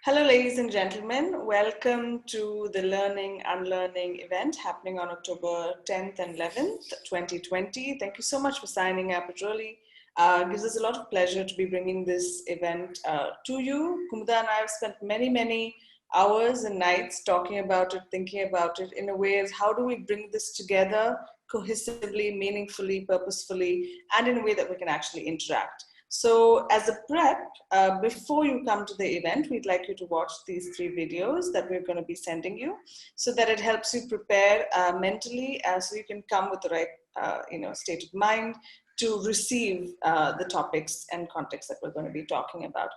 Hello, ladies and gentlemen. Welcome to the Learning, Unlearning event happening on October 10th and 11th, 2020. Thank you so much for signing up. It really gives us a lot of pleasure to be bringing this event to you. Kumuda and I have spent many hours and nights talking about it, thinking about it in a way as how do we bring this together cohesively, meaningfully, purposefully, and in a way that we can actually interact. So as a prep, before you come to the event, we'd like you to watch these 3 videos that we're going to be sending you so that it helps you prepare mentally so you can come with the right state of mind to receive the topics and context that we're going to be talking about.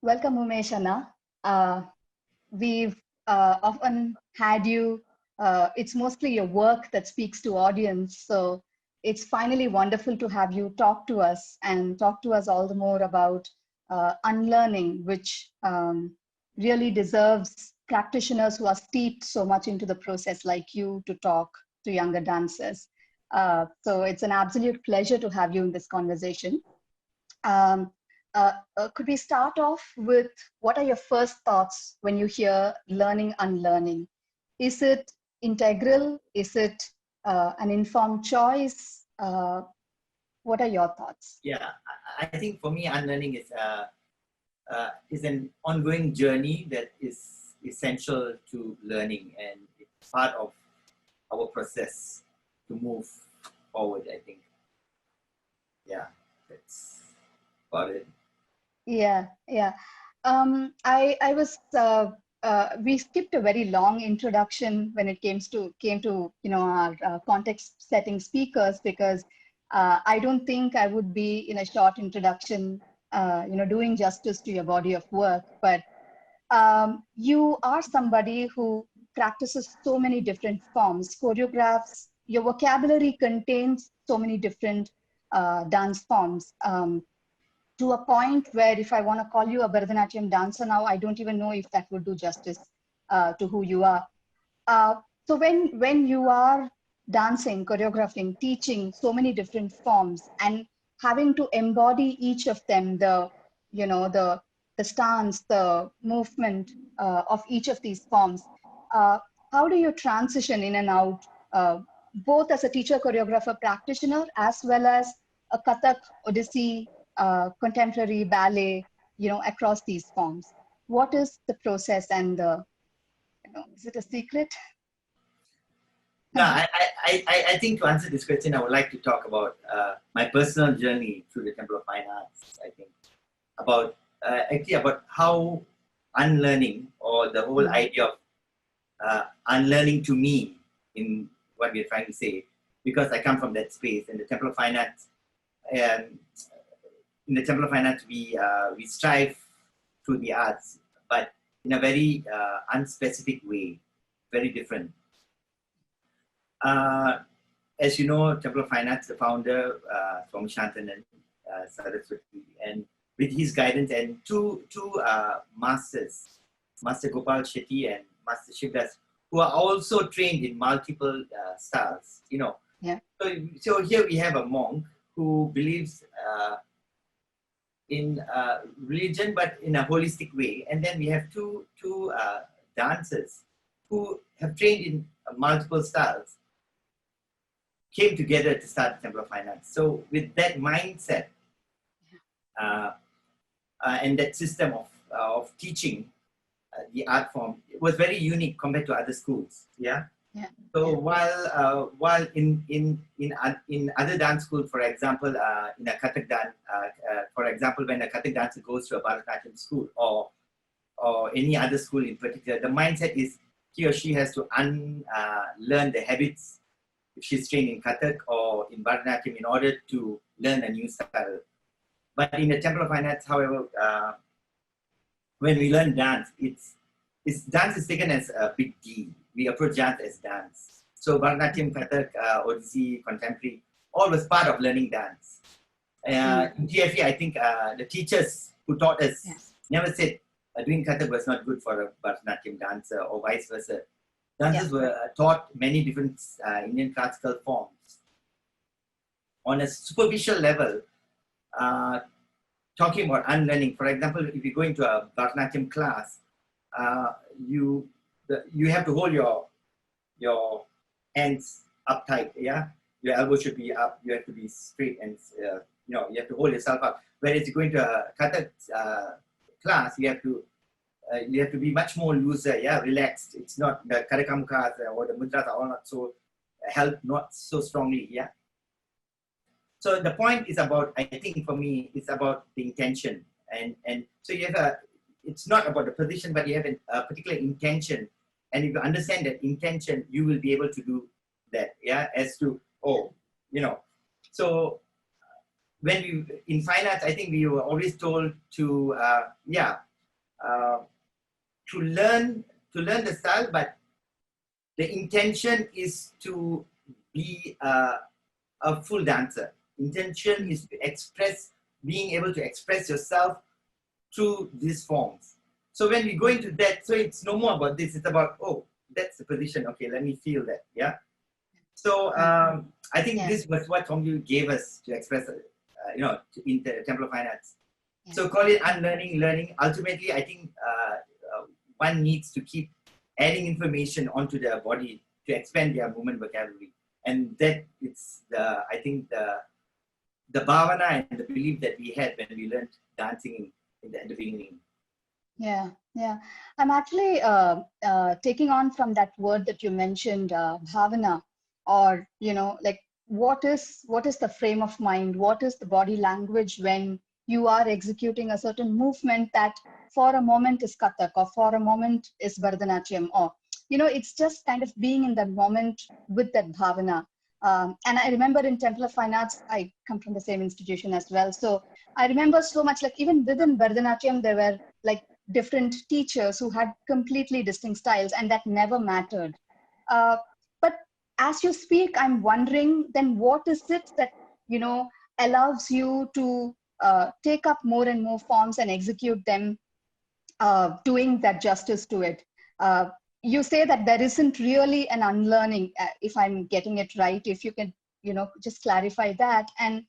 Welcome, Umesh Anna. We've often had you, it's mostly your work that speaks to audience. So it's finally wonderful to have you talk to us and talk to us all the more about unlearning, which really deserves practitioners who are steeped so much into the process like you to talk to younger dancers. So it's an absolute pleasure to have you in this conversation. Could we start off with what are your first thoughts when you hear learning, unlearning? Is it integral? Is it an informed choice? What are your thoughts? Yeah, I think for me, unlearning is an ongoing journey that is essential to learning, and it's part of our process to move forward, I think. Yeah, that's about it. Yeah. I was we skipped a very long introduction when it came to our context setting speakers, because I don't think I would be in a short introduction doing justice to your body of work. But you are somebody who practices so many different forms, choreographs. Your vocabulary contains so many different dance forms. To a point where if I want to call you a Bharatanatyam dancer now, I don't even know if that would do justice to who you are. So when you are dancing, choreographing, teaching so many different forms and having to embody each of them, the stance, the movement of each of these forms, how do you transition in and out, both as a teacher, choreographer, practitioner, as well as a Kathak, Odissi, contemporary ballet, across these forms? What is the process and is it a secret? No, I think to answer this question, I would like to talk about my personal journey through the Temple of Fine Arts. I think about about how unlearning, or the whole idea of unlearning to me, in what we're trying to say, because I come from that space. In the Temple of Fine Arts, we strive through the arts, but in a very unspecific way, very different. As you know, Temple of Fine Arts, the founder, Swami Shantanan, Saraswati, and with his guidance and two masters, Master Gopal Shetty and Master Shivdas, who are also trained in multiple styles, you know. Yeah. So here we have a monk who believes in religion, but in a holistic way. And then we have two dancers who have trained in multiple styles, came together to start the Temple of Fine Arts. So with that mindset and that system of teaching the art form, it was very unique compared to other schools. Yeah. Yeah. So while in other dance schools, for example, in a Kathak dance, for example, when a Kathak dancer goes to a Bharatanatyam school or any other school in particular, the mindset is he or she has to unlearn the habits if she's trained in Kathak or in Bharatanatyam in order to learn a new style. But in the Temple of Fine Arts, however, when we learn dance, dance is taken as a big deal. We approach dance as dance. So Bharatanatyam, Kathak, Odissi, Contemporary, all was part of learning dance. In GFE, I think the teachers who taught us never said doing Kathak was not good for a Bharatanatyam dancer or vice versa. Dancers were taught many different Indian classical forms. On a superficial level, talking about unlearning, for example, if you go into a Bharatanatyam class, you have to hold your hands up tight, yeah? Your elbow should be up, you have to be straight and, you have to hold yourself up. Whereas you go into a Kathak class, you have to be much more looser, yeah, relaxed. It's not the karakamukas or the mudras are all not so held, not so strongly, yeah. So the point is about, I think for me, it's about the intention, and so you have it's not about the position, but you have a particular intention, and if you understand that intention, you will be able to do that, yeah. As to so when we in fine arts, I think we were always told to to learn the style, but the intention is to be a full dancer. Intention is to being able to express yourself through these forms. So when we go into that, so it's no more about this, it's about, oh, that's the position, okay, let me feel that, yeah. So I think this was what Tongyu gave us to express, in the Temple of Fine Arts. So call it unlearning, learning. Ultimately, I think one needs to keep adding information onto their body to expand their movement vocabulary. And that it's I think the bhavana and the belief that we had when we learned dancing at the beginning. Yeah. I'm actually taking on from that word that you mentioned, bhavana, or like what is the frame of mind? What is the body language when you are executing a certain movement that for a moment is Kathak or for a moment is Bharatanatyam, or it's just kind of being in that moment with that bhavana. And I remember in Temple of Fine Arts, I come from the same institution as well. So I remember so much, like even within Bharatanatyam, there were like different teachers who had completely distinct styles, and that never mattered. But as you speak, I'm wondering then what is it that, allows you to take up more and more forms and execute them, doing that justice to it. You say that there isn't really an unlearning, if I'm getting it right, if you can, just clarify that. And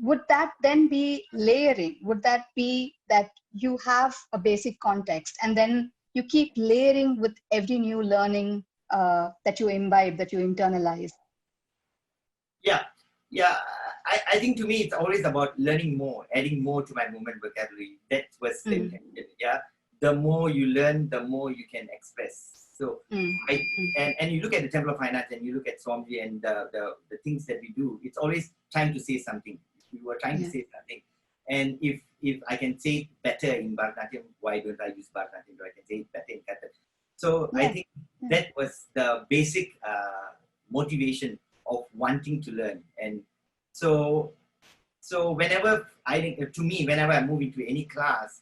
would that then be layering? Would that be that you have a basic context and then you keep layering with every new learning that you imbibe, that you internalize? Yeah. I think to me, it's always about learning more, adding more to my movement vocabulary. That was the intention, yeah. The more you learn, the more you can express. So, and you look at the Temple of Fine Arts and you look at Swamiji and the things that we do, it's always trying to say something. We were trying to say something. And if I can say it better in Bharatanatyam, why don't I use Bharatanatyam? I can say it better in Kathak. So I think that was the basic motivation of wanting to learn. And so whenever whenever I move into any class,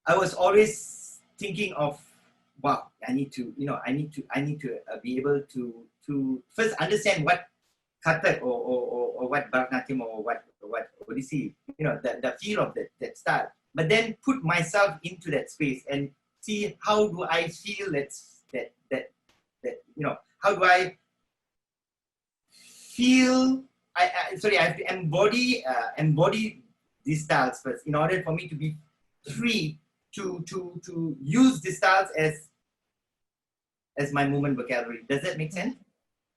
I was always thinking of, wow, I need to be able to first understand what Kathak or what Bharatanatyam or what Odissi, the feel of that style. But then put myself into that space and see how do I feel how do I feel, I have to embody these styles first in order for me to be free to use these styles as my movement vocabulary. Does that make sense?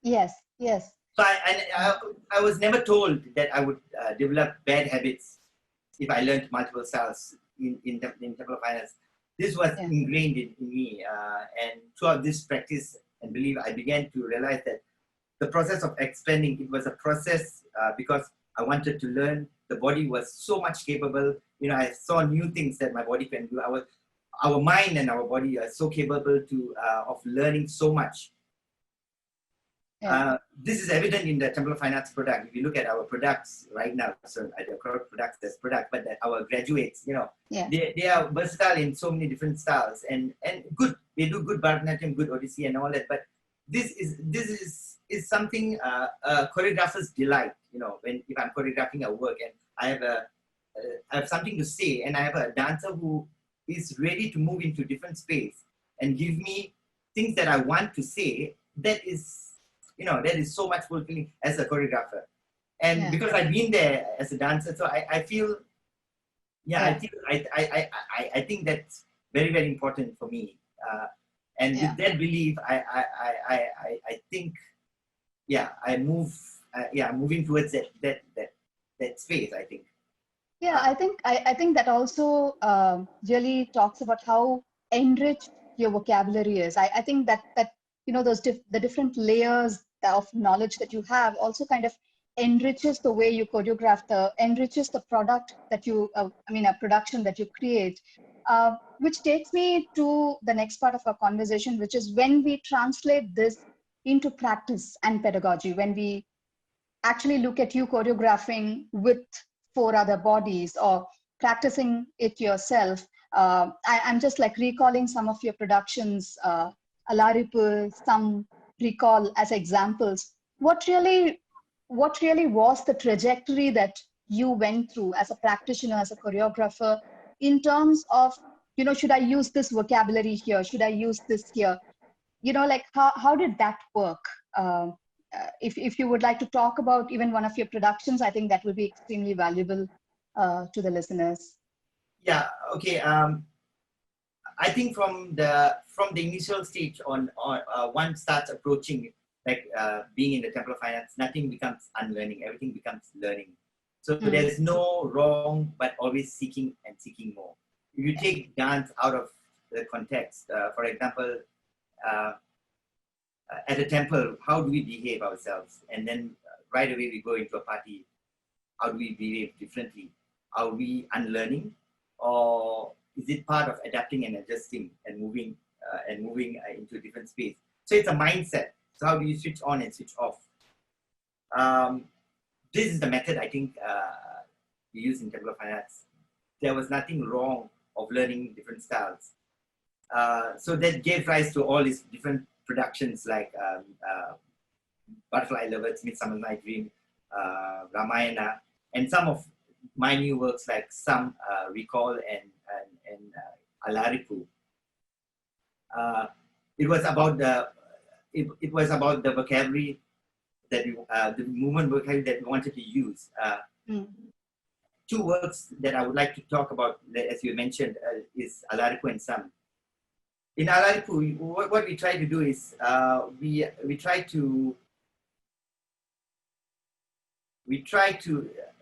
Yes, yes. So I was never told that I would develop bad habits if I learned multiple styles in Temple of Finance. This was ingrained in me, and throughout this practice and belief, I began to realize that the process of expanding, it was a process because I wanted to learn. The body was so much capable. I saw new things that my body can do. Our mind and our body are so capable of learning so much. This is evident in the Temple of Fine Arts product. If you look at our products right now, so I don't call products as product, but our graduates, they are versatile in so many different styles and good. They do good Bharatanatyam, good Odissi and all that. But this is something a choreographer's delight. If I'm choreographing a work and I have something to say, and I have a dancer who is ready to move into different space and give me things that I want to say, that is so much fulfilling as a choreographer. And because I've been there as a dancer, so I feel, I think that's very, very important for me. And with that belief, I think, I'm moving towards that space, I think. Yeah, I think that also really talks about how enriched your vocabulary is. I think that the different layers of knowledge that you have also kind of enriches the way you choreograph, enriches the product that you, a production that you create, which takes me to the next part of our conversation, which is when we translate this into practice and pedagogy, when we actually look at you choreographing with 4 other bodies or practicing it yourself. I'm just like recalling some of your productions, Alaripu, some recall as examples. What really was the trajectory that you went through as a practitioner, as a choreographer, in terms of, should I use this vocabulary here? Should I use this here? How did that work? If you would like to talk about even one of your productions, I think that will be extremely valuable to the listeners. Yeah. Okay. I think from the initial stage on one starts approaching being in the Temple of Finance, nothing becomes unlearning. Everything becomes learning. So there's no wrong, but always seeking and seeking more. If you take dance out of the context, for example, at a temple, how do we behave ourselves? And then right away we go into a party. How do we behave differently? Are we unlearning, or is it part of adapting and adjusting and moving into a different space? So it's a mindset. So how do you switch on and switch off? This is the method I think we use in Temple of Finance. There was nothing wrong of learning different styles. So that gave rise to all these different productions like Butterfly Lovers, Midsummer Night Dream, Ramayana, and some of my new works like some Recall and Alaripu. It was about the vocabulary that the movement vocabulary that we wanted to use. 2 works that I would like to talk about, as you mentioned, is Alaripu and Sam. In Alaripu, what we try to do is we try to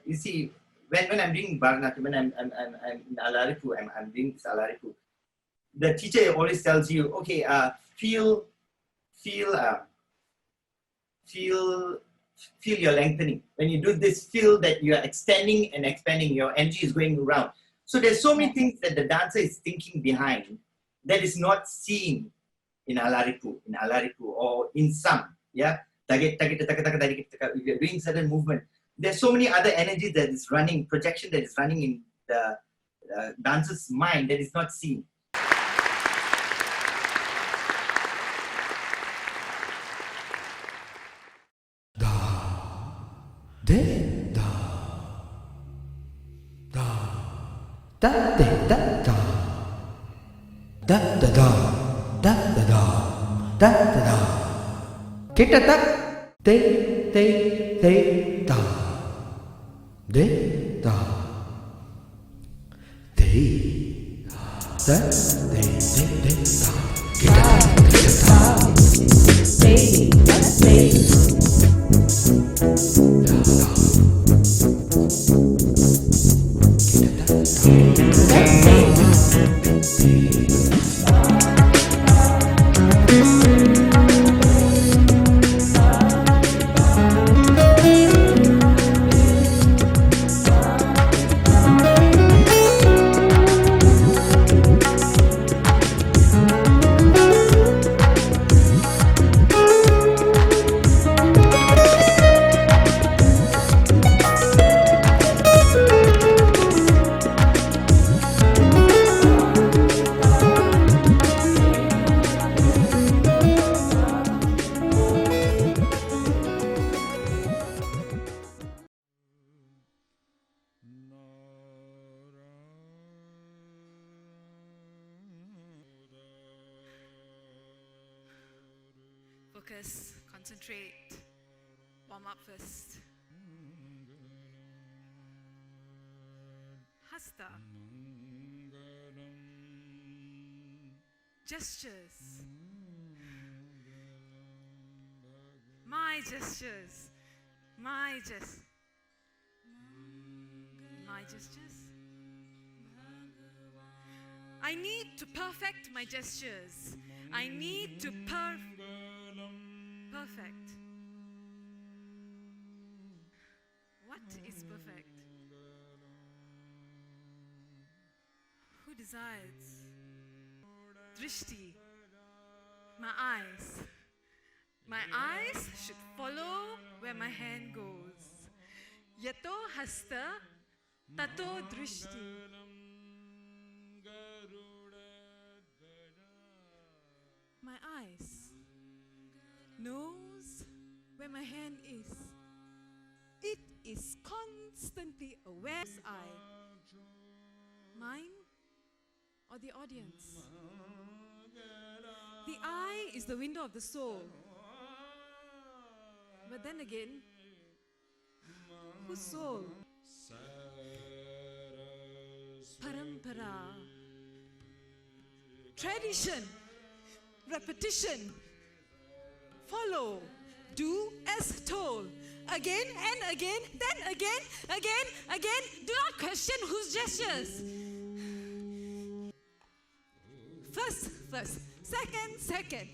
you see, when I'm doing Bharatanatyam, when I'm in Alaripu, I'm doing this Alaripu, the teacher always tells you, okay, feel your lengthening. When you do this, feel that you are extending and expanding, your energy is going around. So there's so many things that the dancer is thinking behind that is not seen in Alaripu or in some, if you're doing certain movement. There's so many other energies that is running, projection that is running in the dancer's mind that is not seen. de da da da de da da da da da da da da da da da kita tak te te te da de da te da te te te da kita Focus, concentrate, warm up first. Hasta. Gestures. My gestures. My gestures. My gestures. I need to perfect my gestures. I need to perfect. What is perfect? Who decides? Drishti. My eyes. My eyes should follow where my hand goes. Yato hasta, tato drishti. My eyes knows where my hand is. It is constantly aware. Eye. Mine or the audience? The eye is the window of the soul. But then again, whose soul? Parampara. Tradition. Repetition. Follow. Do as told. Again and again, then again, again. Do not question whose gestures. First, second,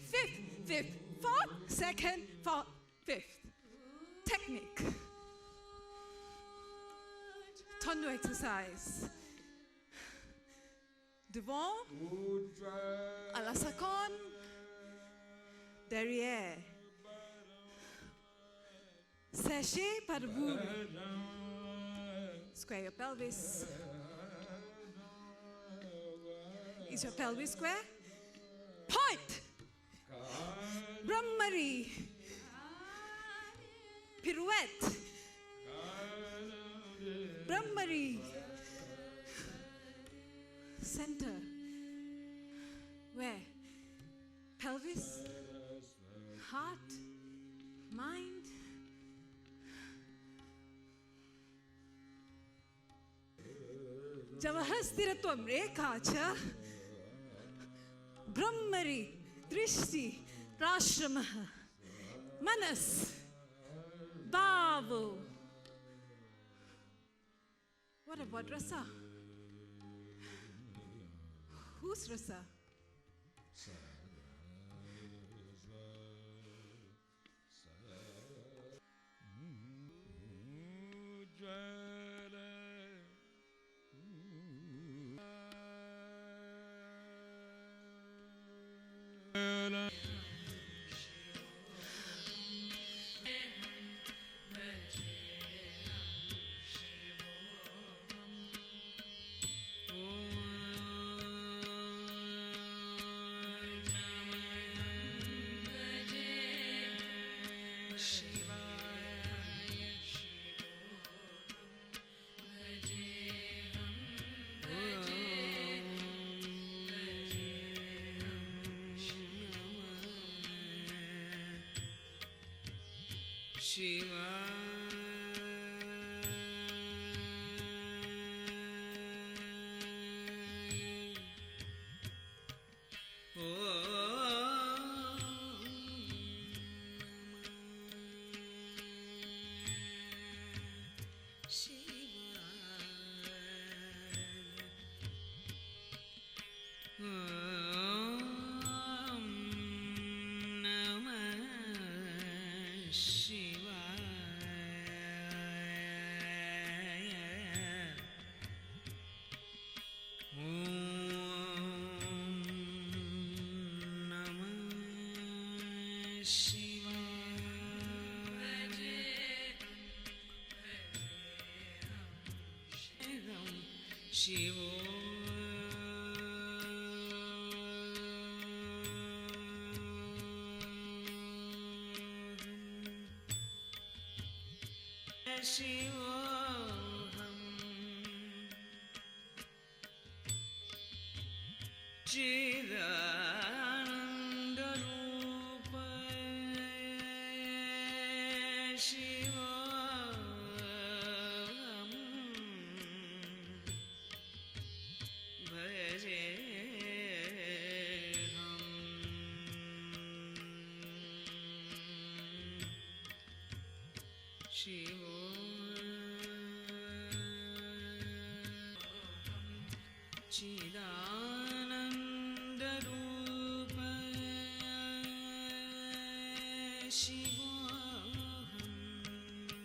fifth, fourth, second, fourth, fifth. Technique. Tondo exercise. Devant, à la seconde, derrière. Sachez par vous. Square your pelvis. Is your pelvis square? Point. Brahmari. Pirouette. Brahmari. Center. Where? Pelvis. Heart. Mind. Javahasthirattvam rekha Brahmari Drishti Rashramaha Manas Bhavo. What about rasa? Whose rasa?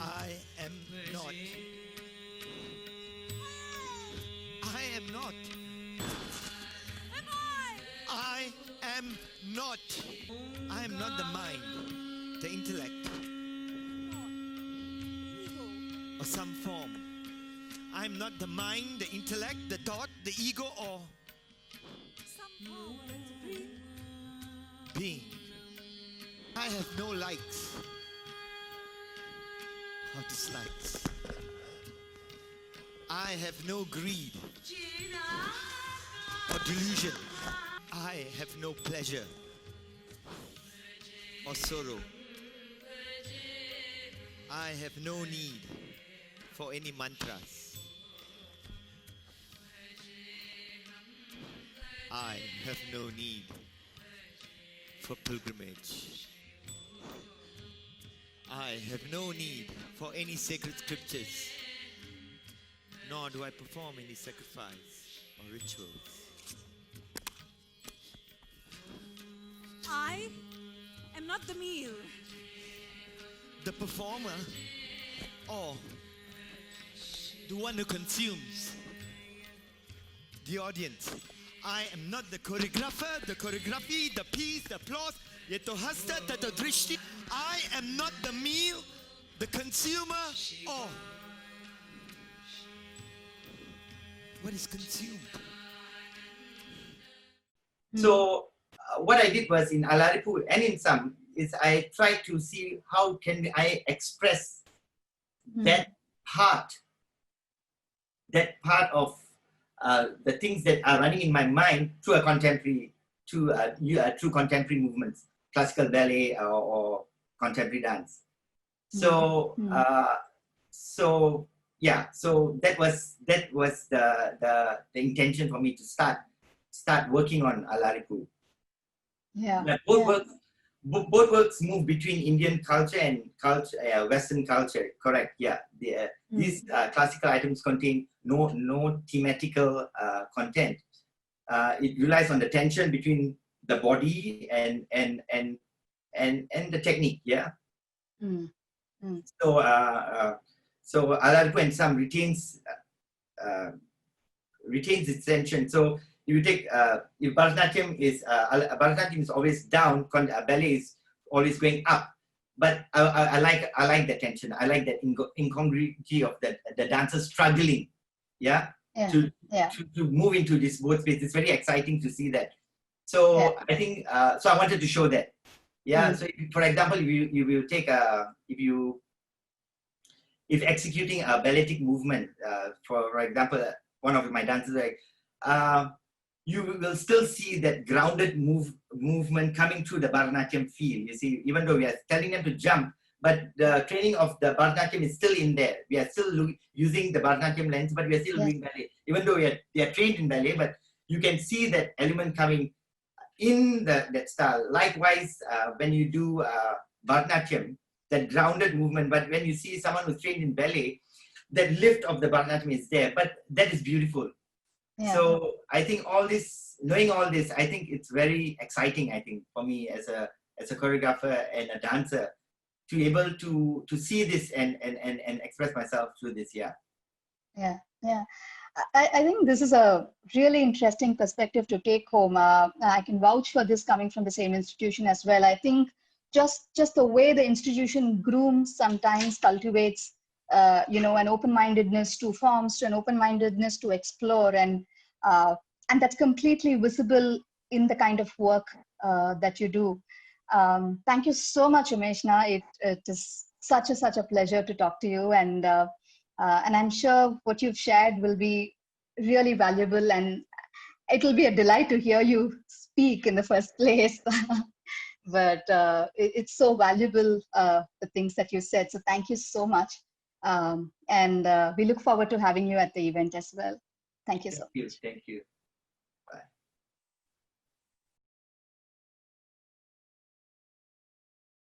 I am not. I am not. I am not. I am not the mind, the intellect, or some form. I am not the mind, the intellect, the thought, the ego, or being. I have no likes or dislikes. I have no greed or delusion. I have no pleasure or sorrow. I have no need for any mantras. I have no need for pilgrimage. I have no need for any sacred scriptures, nor do I perform any sacrifice or rituals. I am not the meal. The performer, or the one who consumes, the audience. I am not the choreographer, the choreography, the piece, the applause. Yeto hasta tato drishti. I am not the meal, the consumer, or what is consumed. So what I did was in Alaripu and in some is I tried to see how can I express that part of the things that are running in my mind through a contemporary, through contemporary movements, classical ballet or contemporary dance. So so that was the intention for me to start working on Alaripu. Both works move between Indian culture and Western culture. Correct. Yeah. These classical items contain no thematical content. It relies on the tension between the body and the technique. Yeah. So Alaripu and some retains its tension. So you take if Bharatanatyam is always down, ballet is always going up. But I like the tension. I like that incongruity of the dancers struggling, to move into this both space. It's very exciting to see that. So I think so. I wanted to show that. So for example, you will take if executing a balletic movement, for example, one of my dancers you will still see that grounded movement coming through the Bharatanatyam feel. You see, even though we are telling them to jump, but the training of the Bharatanatyam is still in there. We are still using the Bharatanatyam lens, but we are still doing ballet. Even though we are trained in ballet, but you can see that element coming in that style. Likewise, when you do Bharatanatyam, that grounded movement, but when you see someone who's trained in ballet, that lift of the Bharatanatyam is there, but that is beautiful. Yeah. So I think knowing all this, I think it's very exciting, I think, for me as a choreographer and a dancer, to be able to see this and express myself through this. Yeah. I think this is a really interesting perspective to take home. I can vouch for this coming from the same institution as well. I think just the way the institution grooms sometimes cultivates, an open-mindedness to forms, to an open-mindedness to explore, and that's completely visible in the kind of work that you do. Thank you so much, Umeshna. It is such a pleasure to talk to you, and I'm sure what you've shared will be really valuable, and it will be a delight to hear you speak in the first place. But it's so valuable, the things that you said. So thank you so much. And we look forward to having you at the event as well. Thank you so much. Thank you.